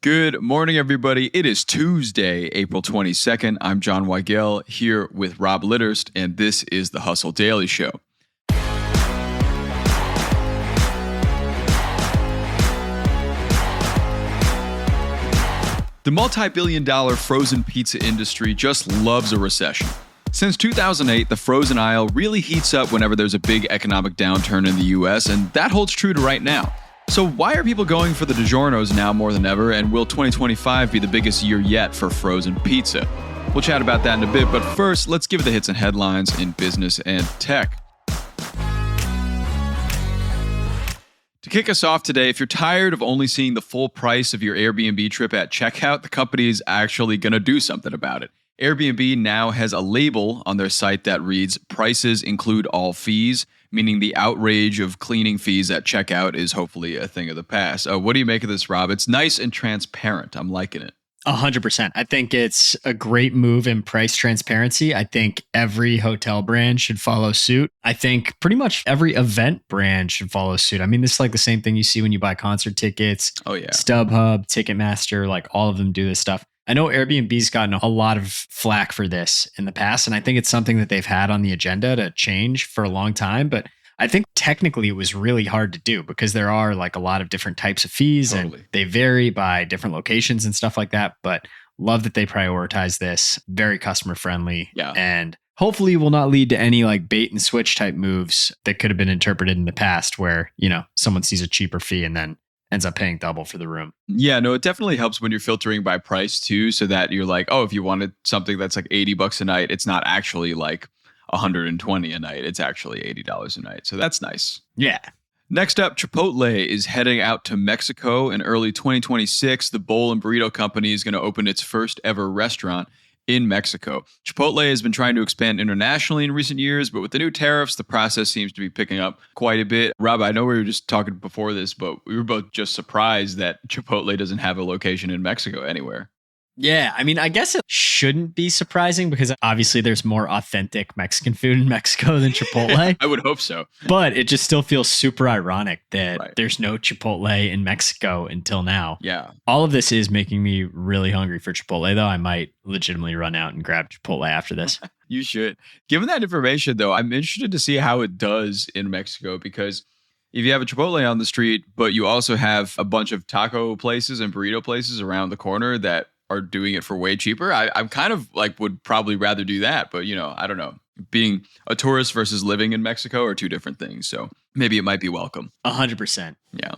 Good morning, everybody. It is Tuesday, April 22nd. I'm John Weigell here with Rob Litterst, and this is the Hustle Daily Show. The multi-billion-dollar frozen pizza industry just loves a recession. Since 2008, the frozen aisle really heats up whenever there's a big economic downturn in the US, and that holds true to right now. So why are people going for the DiGiorno's now more than ever, and will 2025 be the biggest year yet for frozen pizza? We'll chat about that in a bit, but first, let's give the hits and headlines in business and tech. To kick us off today, if you're tired of only seeing the full price of your Airbnb trip at checkout, the company is actually going to do something about it. Airbnb now has a label on their site that reads, "Prices include all fees," meaning the outrage of cleaning fees at checkout is hopefully a thing of the past. What do you make of this, Rob? It's nice and transparent. I'm liking it. 100%. I think it's a great move in price transparency. I think every hotel brand should follow suit. I think pretty much every event brand should follow suit. I mean, this is like the same thing you see when you buy concert tickets. Oh, yeah. StubHub, Ticketmaster, like all of them do this stuff. I know Airbnb's gotten a lot of flack for this in the past, and I think it's something that they've had on the agenda to change for a long time. But I think technically it was really hard to do because there are like a lot of different types of fees and they vary by different locations and stuff like that. But love that they prioritize this, very customer friendly. Yeah. And hopefully will not lead to any like bait and switch type moves that could have been interpreted in the past where, you know, someone sees a cheaper fee and then ends up paying double for the room. Yeah, no, it definitely helps when you're filtering by price too, so that you're like, oh, if you wanted something that's like $80 a night, it's not actually like $120 a night. It's actually $80 a night. So that's nice. Yeah. Next up, Chipotle is heading out to Mexico in early 2026. The bowl and burrito company is going to open its first ever restaurant in Mexico. Chipotle has been trying to expand internationally in recent years, but with the new tariffs, the process seems to be picking up quite a bit. Rob, I know we were just talking before this, but we were both just surprised that Chipotle doesn't have a location in Mexico anywhere. Yeah, I mean, I guess it shouldn't be surprising because obviously there's more authentic Mexican food in Mexico than Chipotle. I would hope so. But it just still feels super ironic that there's no Chipotle in Mexico until now. Yeah. All of this is making me really hungry for Chipotle, though. I might legitimately run out and grab Chipotle after this. You should. Given that information, though, I'm interested to see how it does in Mexico because if you have a Chipotle on the street, but you also have a bunch of taco places and burrito places around the corner that are doing it for way cheaper, I'm kind of like would probably rather do that. But, you know, I don't know. Being a tourist versus living in Mexico are two different things. So maybe it might be welcome. 100%. Yeah.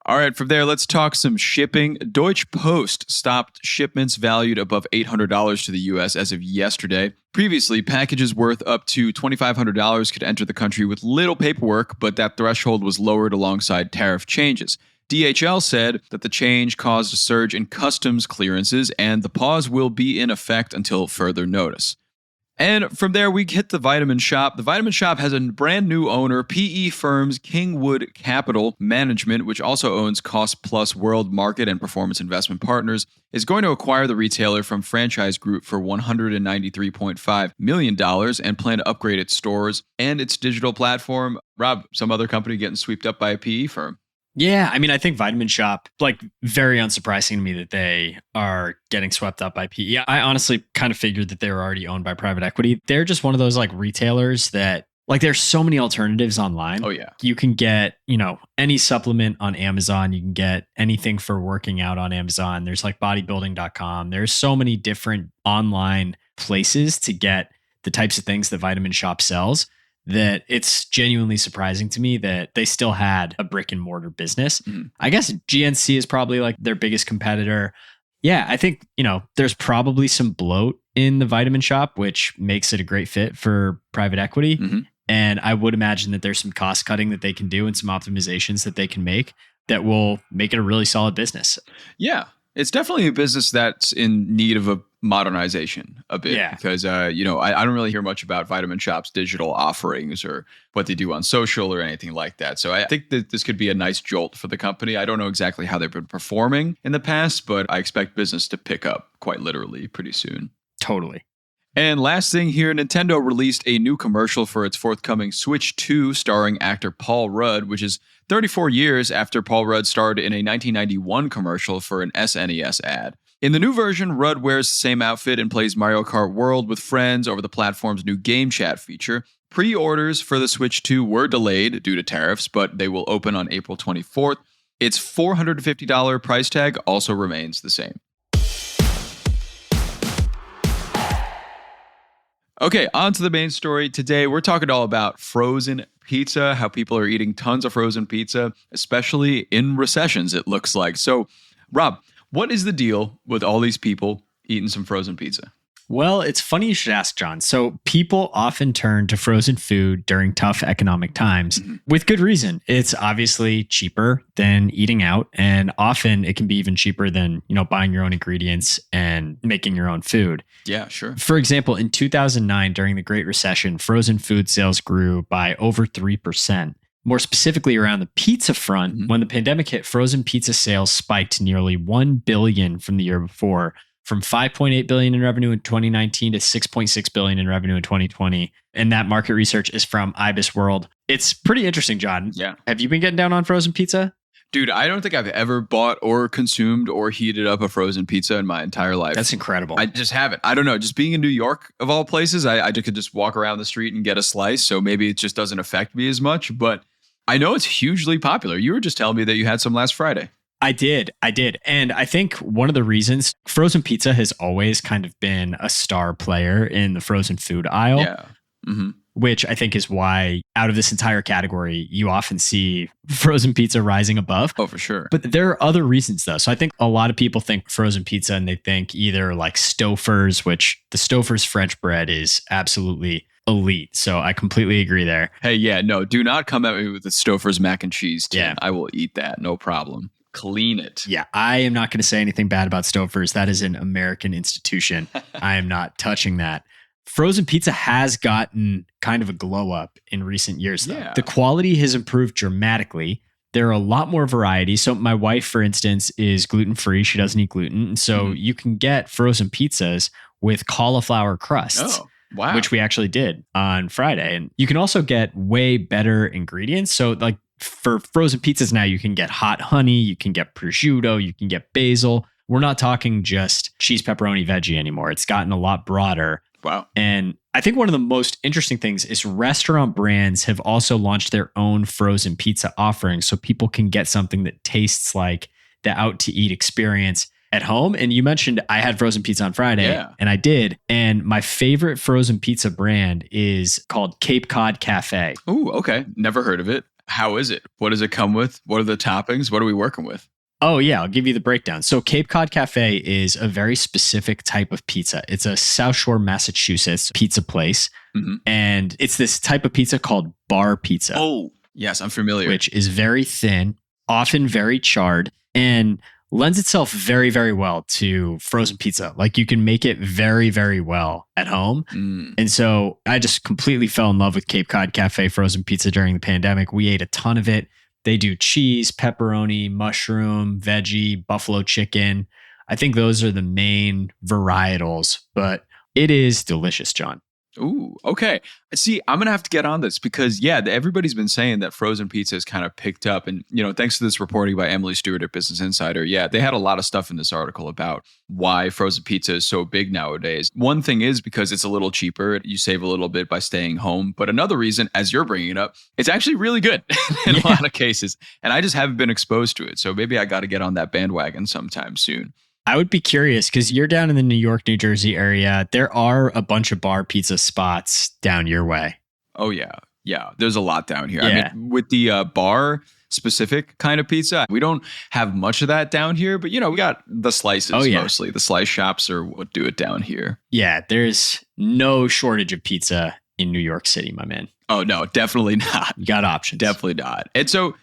All right. From there, let's talk some shipping. Deutsche Post stopped shipments valued above $800 to the U.S. as of yesterday. Previously, packages worth up to $2,500 could enter the country with little paperwork, but that threshold was lowered alongside tariff changes. DHL said that the change caused a surge in customs clearances, and the pause will be in effect until further notice. And from there, we hit the Vitamin Shop. The Vitamin Shop has a brand new owner, PE firms Kingwood Capital Management, which also owns Cost Plus World Market and Performance Investment Partners, is going to acquire the retailer from Franchise Group for $193.5 million and plan to upgrade its stores and its digital platform. Rob, some other company getting swept up by a PE firm. Yeah, I mean, I think Vitamin Shop, like, very unsurprising to me that they are getting swept up by PE. I honestly kind of figured that they were already owned by private equity. They're just one of those like retailers that, like, there's so many alternatives online. Oh, yeah. You can get, you know, any supplement on Amazon. You can get anything for working out on Amazon. There's like bodybuilding.com. There's so many different online places to get the types of things that Vitamin Shop sells, that it's genuinely surprising to me that they still had a brick and mortar business. I guess GNC is probably like their biggest competitor. Yeah, I think, you know, there's probably some bloat in the Vitamin Shop, which makes it a great fit for private equity. And I would imagine that there's some cost cutting that they can do and some optimizations that they can make that will make it a really solid business. Yeah, it's definitely a business that's in need of a modernization a bit because, you know, I don't really hear much about Vitamin Shop's digital offerings or what they do on social or anything like that. So I think that this could be a nice jolt for the company. I don't know exactly how they've been performing in the past, but I expect business to pick up quite literally pretty soon. Totally. And last thing here, Nintendo released a new commercial for its forthcoming Switch 2 starring actor Paul Rudd, which is 34 years after Paul Rudd starred in a 1991 commercial for an SNES ad. In the new version, Rudd wears the same outfit and plays Mario Kart World with friends over the platform's new game chat feature. Pre-orders for the Switch 2 were delayed due to tariffs, but they will open on April 24th. Its $450 price tag also remains the same. Okay, on to the main story. Today, we're talking all about frozen pizza, how people are eating tons of frozen pizza, especially in recessions, it looks like. So, Rob, what is the deal with all these people eating some frozen pizza? Well, it's funny you should ask, John. So people often turn to frozen food during tough economic times with good reason. It's obviously cheaper than eating out, and often it can be even cheaper than, buying your own ingredients and making your own food. Yeah, sure. For example, in 2009, during the Great Recession, frozen food sales grew by over 3%. More specifically, around the pizza front, when the pandemic hit, frozen pizza sales spiked to nearly $1 billion from the year before, from $5.8 billion in revenue in 2019 to $6.6 billion in revenue in 2020. And that market research is from Ibis World. It's pretty interesting, John. Yeah. Have you been getting down on frozen pizza? Dude, I don't think I've ever bought or consumed or heated up a frozen pizza in my entire life. That's incredible. I just haven't. I don't know. Just being in New York, of all places, I could just walk around the street and get a slice. So maybe it just doesn't affect me as much. But I know it's hugely popular. You were just telling me that you had some last Friday. I did. And I think one of the reasons frozen pizza has always kind of been a star player in the frozen food aisle. Yeah. Which I think is why out of this entire category, you often see frozen pizza rising above. Oh, for sure. But there are other reasons though. So I think a lot of people think frozen pizza and they think either like Stouffer's, which the Stouffer's French bread is absolutely elite. So I completely agree there. Hey, yeah, no, do not come at me with the Stouffer's mac and cheese. Yeah. I will eat that. No problem. Clean it. Yeah, I am not going to say anything bad about Stouffer's. That is an American institution. I am not touching that. Frozen pizza has gotten kind of a glow up in recent years, though. Yeah. The quality has improved dramatically. There are a lot more varieties. So my wife, for instance, is gluten-free. She doesn't eat gluten. And so you can get frozen pizzas with cauliflower crusts. Oh, wow. Which we actually did on Friday. And you can also get way better ingredients. So like for frozen pizzas now, you can get hot honey, you can get prosciutto, you can get basil. We're not talking just cheese, pepperoni, veggie anymore. It's gotten a lot broader. Wow. And I think one of the most interesting things is restaurant brands have also launched their own frozen pizza offerings so people can get something that tastes like the out to eat experience at home. And you mentioned I had frozen pizza on Friday, and I did. And my favorite frozen pizza brand is called Cape Cod Cafe. Oh, okay. Never heard of it. How is it? What does it come with? What are the toppings? What are we working with? Oh, yeah. I'll give you the breakdown. So Cape Cod Cafe is a very specific type of pizza. It's a South Shore, Massachusetts pizza place. And it's this type of pizza called bar pizza. Oh, yes. I'm familiar. Which is very thin, often very charred, and lends itself very, very well to frozen pizza. Like you can make it very, very well at home. And so I just completely fell in love with Cape Cod Cafe frozen pizza during the pandemic. We ate a ton of it. They do cheese, pepperoni, mushroom, veggie, buffalo chicken. I think those are the main varietals, but it is delicious, John. Ooh, okay. See, I'm going to have to get on this because, everybody's been saying that frozen pizza has kind of picked up. And, thanks to this reporting by Emily Stewart at Business Insider, they had a lot of stuff in this article about why frozen pizza is so big nowadays. One thing is because it's a little cheaper. You save a little bit by staying home. But another reason, as you're bringing it up, it's actually really good in a lot of cases. And I just haven't been exposed to it. So maybe I got to get on that bandwagon sometime soon. I would be curious because you're down in the New York, New Jersey area. There are a bunch of bar pizza spots down your way. Oh, yeah. Yeah. There's a lot down here. Yeah. I mean, with the bar specific kind of pizza, we don't have much of that down here. But, we got the slices mostly. The slice shops are what do it down here. Yeah. There's no shortage of pizza in New York City, my man. Oh, no, definitely not. You got options. Definitely not. And so,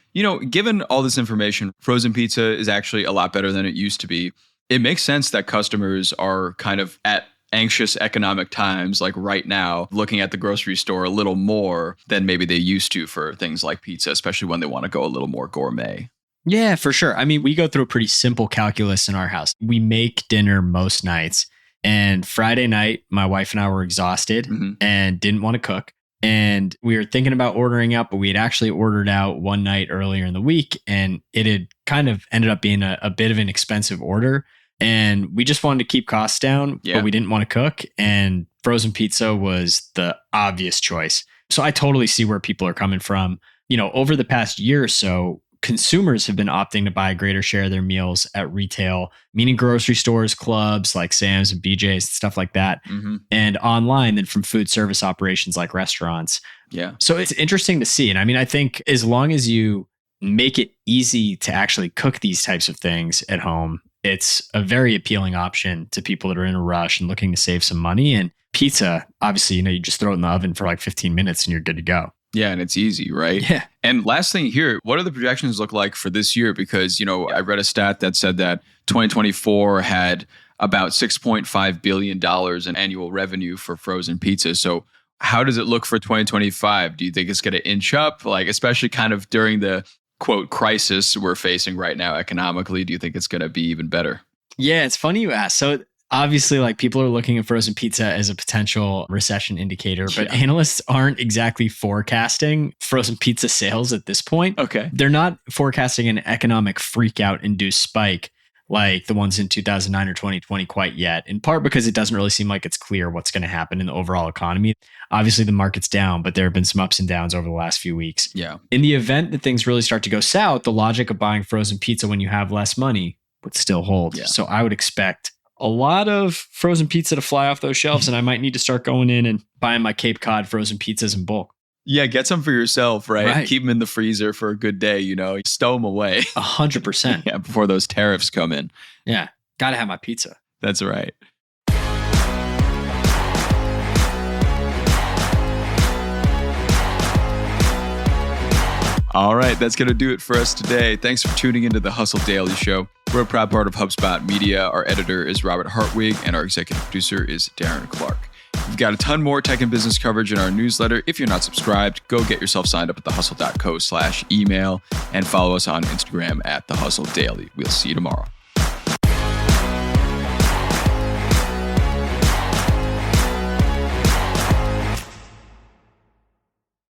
given all this information, frozen pizza is actually a lot better than it used to be. It makes sense that customers are kind of at anxious economic times, like right now, looking at the grocery store a little more than maybe they used to for things like pizza, especially when they want to go a little more gourmet. Yeah, for sure. I mean, we go through a pretty simple calculus in our house. We make dinner most nights. And Friday night, my wife and I were exhausted and didn't want to cook. And we were thinking about ordering out, but we had actually ordered out one night earlier in the week. And it had kind of ended up being a bit of an expensive order. And we just wanted to keep costs down, but we didn't want to cook. And frozen pizza was the obvious choice. So I totally see where people are coming from. You know, over the past year or so, consumers have been opting to buy a greater share of their meals at retail, meaning grocery stores, clubs like Sam's and BJ's, stuff like that, and online than from food service operations like restaurants. Yeah. So it's interesting to see. And I mean, I think as long as you make it easy to actually cook these types of things at home, it's a very appealing option to people that are in a rush and looking to save some money. And pizza, obviously, you know, you just throw it in the oven for like 15 minutes and you're good to go. Yeah, and it's easy, right? Yeah. And last thing here, what do the projections look like for this year? Because, you know, I read a stat that said that 2024 had about $6.5 billion in annual revenue for frozen pizza. So how does it look for 2025? Do you think it's going to inch up? Like, especially kind of during the quote crisis we're facing right now economically, do you think it's going to be even better? Yeah, it's funny you ask. So obviously, like people are looking at frozen pizza as a potential recession indicator, but analysts aren't exactly forecasting frozen pizza sales at this point. Okay. They're not forecasting an economic freakout induced spike like the ones in 2009 or 2020 quite yet, in part because it doesn't really seem like it's clear what's going to happen in the overall economy. Obviously, the market's down, but there have been some ups and downs over the last few weeks. Yeah. In the event that things really start to go south, the logic of buying frozen pizza when you have less money would still hold. Yeah. So I would expect a lot of frozen pizza to fly off those shelves, and I might need to start going in and buying my Cape Cod frozen pizzas in bulk. Yeah, get some for yourself, right? Keep them in the freezer for a good day, you know, stow them away. 100%. Yeah, before those tariffs come in. Yeah, gotta have my pizza. That's right. All right, that's going to do it for us today. Thanks for tuning into the Hustle Daily Show. We're a proud part of HubSpot Media. Our editor is Robert Hartwig, and our executive producer is Darren Clark. We've got a ton more tech and business coverage in our newsletter. If you're not subscribed, go get yourself signed up at thehustle.co/email and follow us on Instagram at thehustledaily. We'll see you tomorrow.